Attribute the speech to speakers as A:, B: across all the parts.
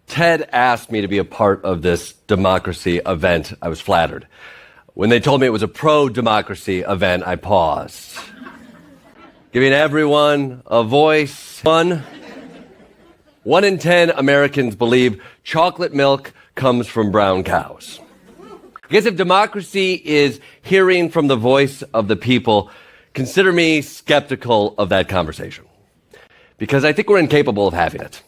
A: TED asked me to be a part of this democracy event. I was flattered. When they told me it was a pro-democracy event, I paused. Giving everyone a voice. One in 10 Americans believe chocolate milk comes from brown cows. I guess if democracy is hearing from the voice of the people, consider me skeptical of that conversation. Because I think we're incapable of having it.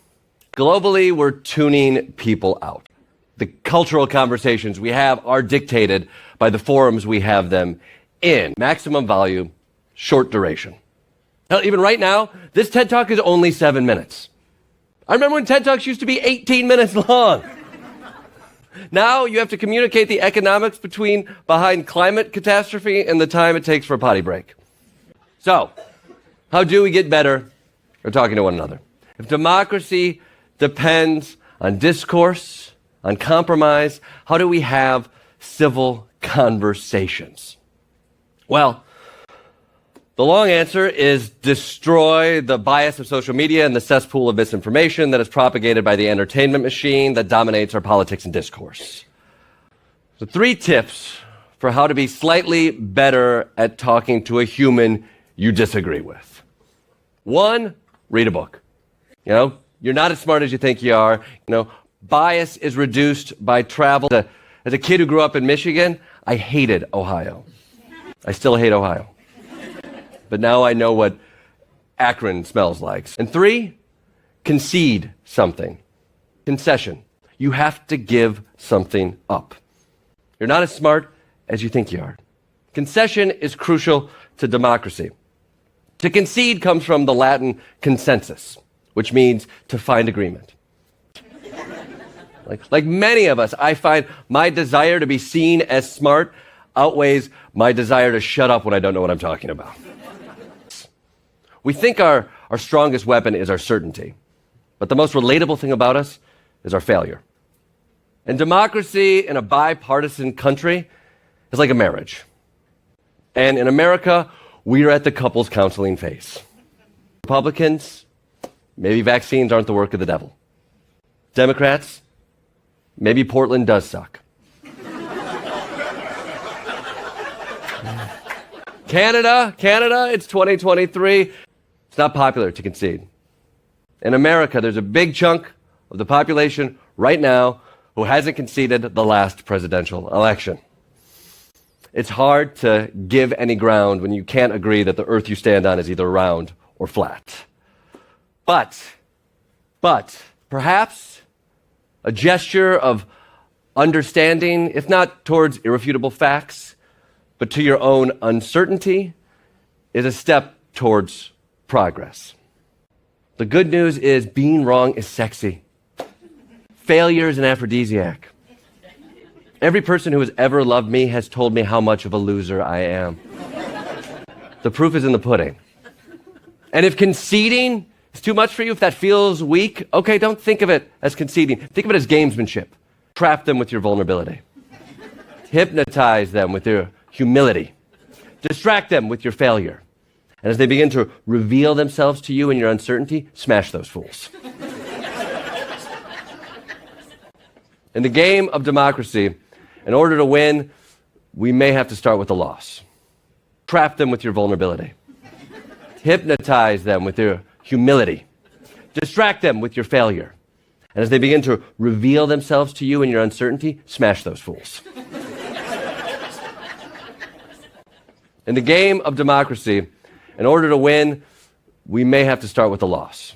A: Globally, we're tuning people out. The cultural conversations we have are dictated by the forums we have them in. Maximum volume, short duration. Hell, even right now, this TED Talk is only 7 minutes. I remember when TED Talks used to be 18 minutes long. Now you have to communicate the economics behind climate catastrophe and the time it takes for a potty break. So, how do we get better at talking to one another? If democracy depends on discourse, on compromise, how do we have civil conversations? Well, the long answer is destroy the bias of social media and the cesspool of misinformation that is propagated by the entertainment machine that dominates our politics and discourse. So 3 tips for how to be slightly better at talking to a human you disagree with. 1, read a book. You're not as smart as you think you are. Bias is reduced by travel. As a kid who grew up in Michigan, I hated Ohio. I still hate Ohio. But now I know what Akron smells like. And 3, concede something. Concession. You have to give something up. You're not as smart as you think you are. Concession is crucial to democracy. To concede comes from the Latin consensus, which means to find agreement. Like many of us, I find my desire to be seen as smart outweighs my desire to shut up when I don't know what I'm talking about. We think our strongest weapon is our certainty, but the most relatable thing about us is our failure. And democracy in a bipartisan country is like a marriage. And in America, we are at the couples counseling phase. Republicans, maybe vaccines aren't the work of the devil. Democrats, maybe Portland does suck. Canada, it's 2023. It's not popular to concede. In America, there's a big chunk of the population right now who hasn't conceded the last presidential election. It's hard to give any ground when you can't agree that the earth you stand on is either round or flat. But, perhaps a gesture of understanding, if not towards irrefutable facts, but to your own uncertainty, is a step towards progress. The good news is being wrong is sexy. Failure is an aphrodisiac. Every person who has ever loved me has told me how much of a loser I am. The proof is in the pudding. And if conceding is too much for you, if that feels weak, okay, don't think of it as conceding. Think of it as gamesmanship. Trap them with your vulnerability. Hypnotize them with your humility. Distract them with your failure. And as they begin to reveal themselves to you in your uncertainty, smash those fools. In the game of democracy, in order to win, we may have to start with a loss. Trap them with your vulnerability. Hypnotize them with your humility. Distract them with your failure. And as they begin to reveal themselves to you in your uncertainty, smash those fools. In the game of democracy, in order to win, we may have to start with a loss.